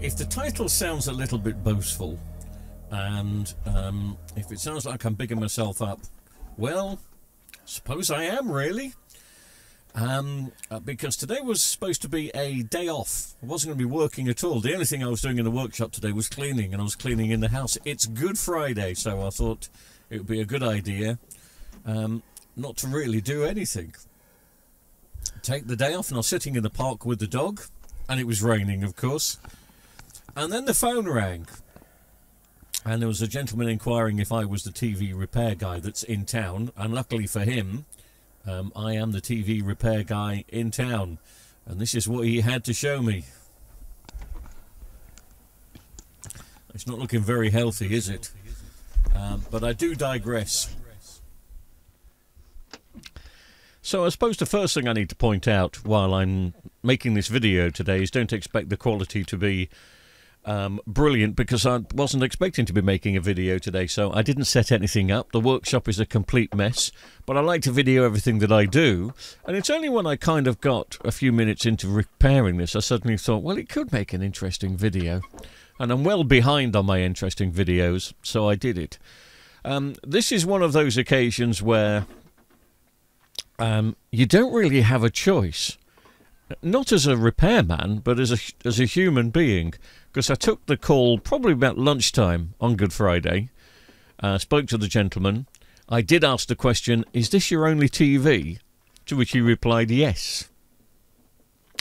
If the title sounds a little bit boastful, and if it sounds like I'm bigging myself up, well, suppose I am, really. Because today was supposed to be a day off. I wasn't going to be working at all. The only thing I was doing in the workshop today was cleaning, and I was cleaning in the house. It's Good Friday, so I thought it would be a good idea not to really do anything. Take the day off, and I was sitting in the park with the dog, and it was raining, of course. And then the phone rang, and there was a gentleman inquiring if I was the TV repair guy that's in town, and luckily for him, I am the TV repair guy in town, and this is what he had to show me. It's not looking very healthy, is it? But I do digress. So I suppose the first thing I need to point out while I'm making this video today is don't expect the quality to be brilliant, because I wasn't expecting to be making a video today, so I didn't set anything up. The workshop is a complete mess, but I like to video everything that I do, and it's only when I kind of got a few minutes into repairing this I suddenly thought, well, it could make an interesting video, and I'm well behind on my interesting videos, so I did it. This is one of those occasions where you don't really have a choice, not as a repairman, but as a human being. Because I took the call probably about lunchtime on Good Friday, spoke to the gentleman. I did ask the question, is this your only TV? To which he replied, yes.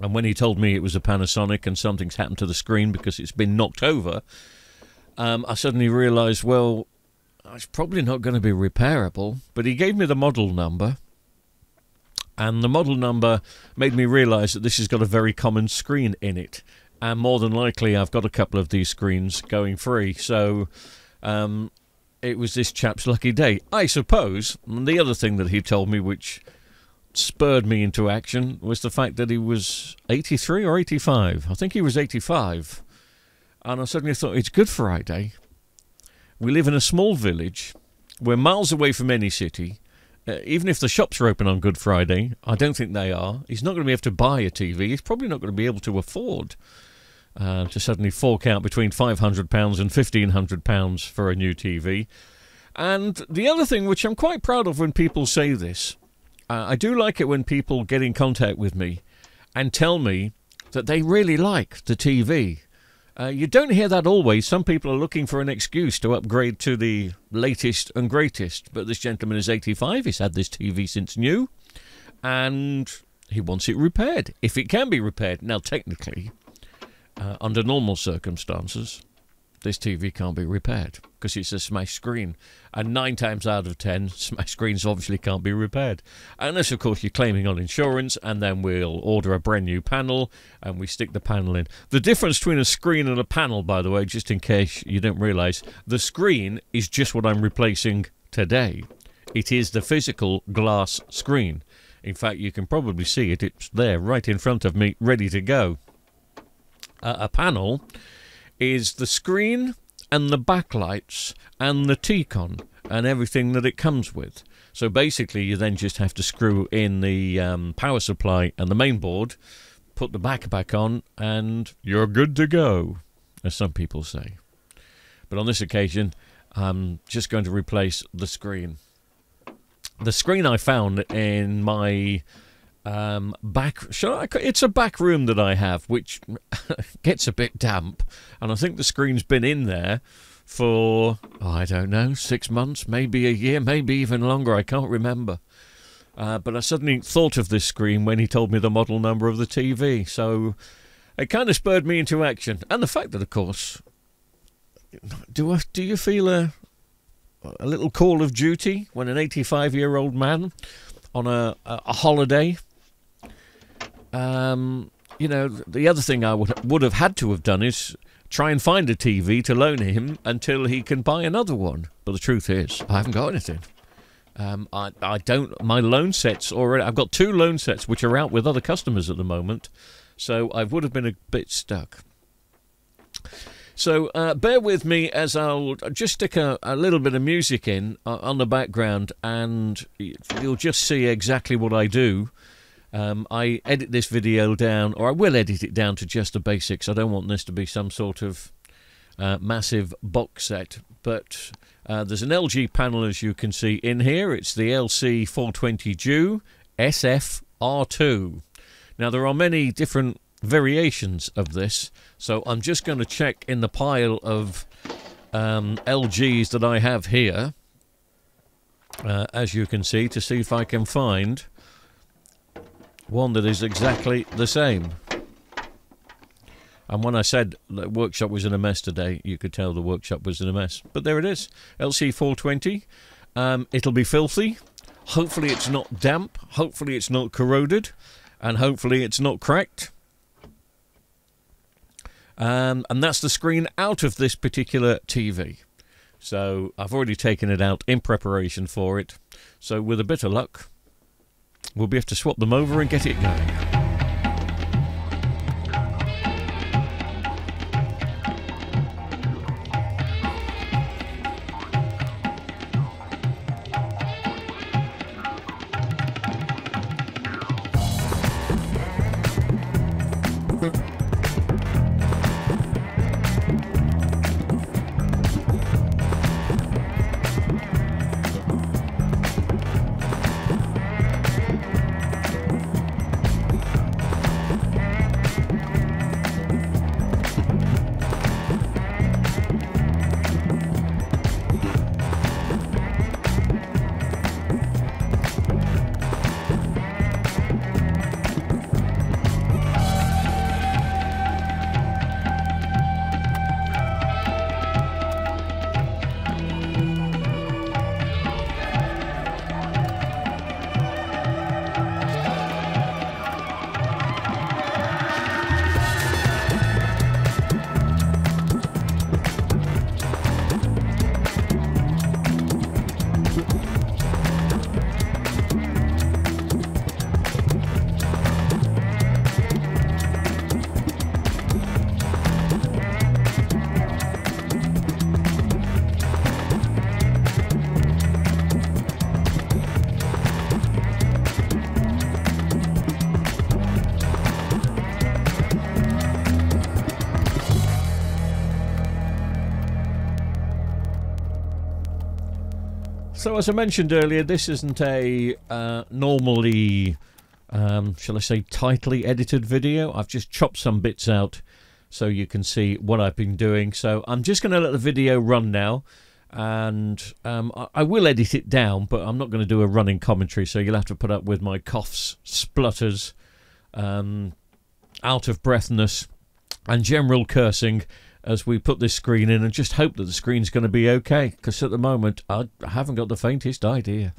And when he told me it was a Panasonic and something's happened to the screen because it's been knocked over, I suddenly realised, well, it's probably not going to be repairable. But he gave me the model number, and the model number made me realise that this has got a very common screen in it. And more than likely I've got a couple of these screens going free, so it was this chap's lucky day, I suppose. And the other thing that he told me which spurred me into action was the fact that he was 83 or 85. I think he was 85. And I suddenly thought, it's Good Friday. We live in a small village. We're miles away from any city. Even if the shops are open on Good Friday, I don't think they are. He's not going to be able to buy a TV. He's probably not going to be able to afford to suddenly fork out between £500 and £1,500 for a new TV. And the other thing, which I'm quite proud of when people say this, I do like it when people get in contact with me and tell me that they really like the TV. You don't hear that always. Some people are looking for an excuse to upgrade to the latest and greatest. But this gentleman is 85. He's had this TV since new. And he wants it repaired, if it can be repaired. Now, technically, under normal circumstances, this TV can't be repaired because it's a smashed screen. And 9 times out of 10, smashed screens obviously can't be repaired. Unless, of course, you're claiming on insurance, and then we'll order a brand new panel and we stick the panel in. The difference between a screen and a panel, by the way, just in case you don't realise, the screen is just what I'm replacing today. It is the physical glass screen. In fact, you can probably see it. It's there right in front of me, ready to go. A panel is the screen and the backlights and the T-con and everything that it comes with. So basically you then just have to screw in the power supply and the main board, put the back on, and you're good to go, as some people say. But on this occasion, I'm just going to replace the screen. The screen I found in my it's a back room that I have, which gets a bit damp, and I think the screen's been in there for, I don't know, 6 months, maybe a year, maybe even longer, I can't remember. But I suddenly thought of this screen when he told me the model number of the TV, so it kind of spurred me into action. And the fact that, of course, do you feel a little call of duty when an 85-year-old man on a holiday? You know, the other thing I would have had to have done is try and find a TV to loan him until he can buy another one. But the truth is, I haven't got anything. I don't. My loan sets already. I've got 2 loan sets which are out with other customers at the moment, so I would have been a bit stuck. So bear with me as I'll just stick a little bit of music in on the background, and you'll just see exactly what I do I edit this video down, or I will edit it down to just the basics. I don't want this to be some sort of massive box set, but there's an LG panel, as you can see in here. It's the LC420 Ju SF-R2. Now, there are many different variations of this, so I'm just going to check in the pile of LGs that I have here, as you can see, to see if I can find one that is exactly the same. And when I said the workshop was in a mess today, you could tell the workshop was in a mess. But there it is, LC420. It'll be filthy. Hopefully it's not damp. Hopefully it's not corroded. And hopefully it's not cracked. And that's the screen out of this particular TV. So I've already taken it out in preparation for it. So with a bit of luck, we'll be able to swap them over and get it going. So as I mentioned earlier, this isn't a normally, shall I say, tightly edited video. I've just chopped some bits out so you can see what I've been doing. So I'm just going to let the video run now, and I will edit it down, but I'm not going to do a running commentary, so you'll have to put up with my coughs, splutters, out of breathness, and general cursing as we put this screen in, and just hope that the screen's going to be okay, because at the moment I haven't got the faintest idea.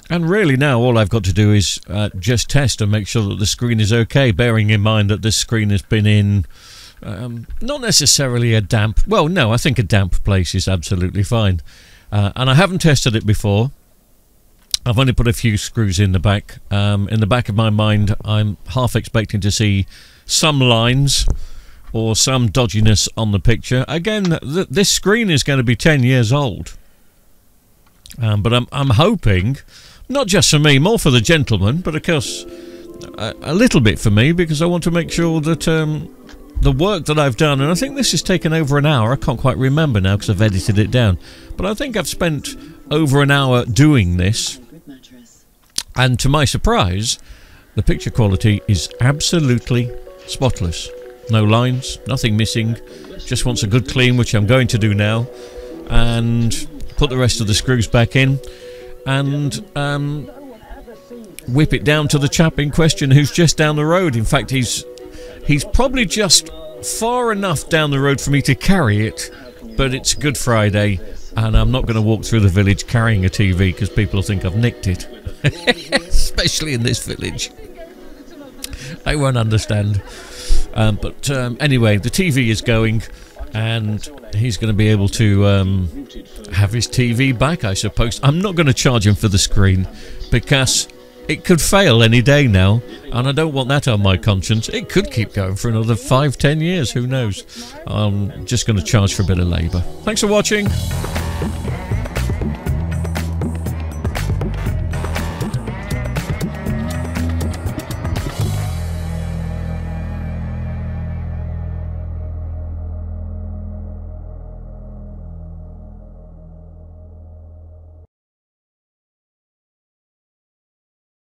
And really now all I've got to do is just test and make sure that the screen is okay, bearing in mind that this screen has been in not necessarily a damp... Well, no, I think a damp place is absolutely fine. And I haven't tested it before. I've only put a few screws in the back. In the back of my mind, I'm half expecting to see some lines or some dodginess on the picture. Again, this screen is going to be 10 years old. But I'm hoping... Not just for me, more for the gentleman, but of course a little bit for me, because I want to make sure that the work that I've done, and I think this has taken over an hour, I can't quite remember now because I've edited it down, but I think I've spent over an hour doing this, and to my surprise, the picture quality is absolutely spotless. No lines, nothing missing, just wants a good clean, which I'm going to do now, and put the rest of the screws back in, and whip it down to the chap in question who's just down the road. In fact, he's probably just far enough down the road for me to carry it, but it's Good Friday and I'm not going to walk through the village carrying a TV because people will think I've nicked it. Especially in this village. They won't understand. But anyway, the TV is going and he's going to be able to have his TV back, I suppose. I'm not going to charge him for the screen because it could fail any day now, and I don't want that on my conscience. It could keep going for another 5-10 years, who knows. I'm just going to charge for a bit of labour. Thanks for watching.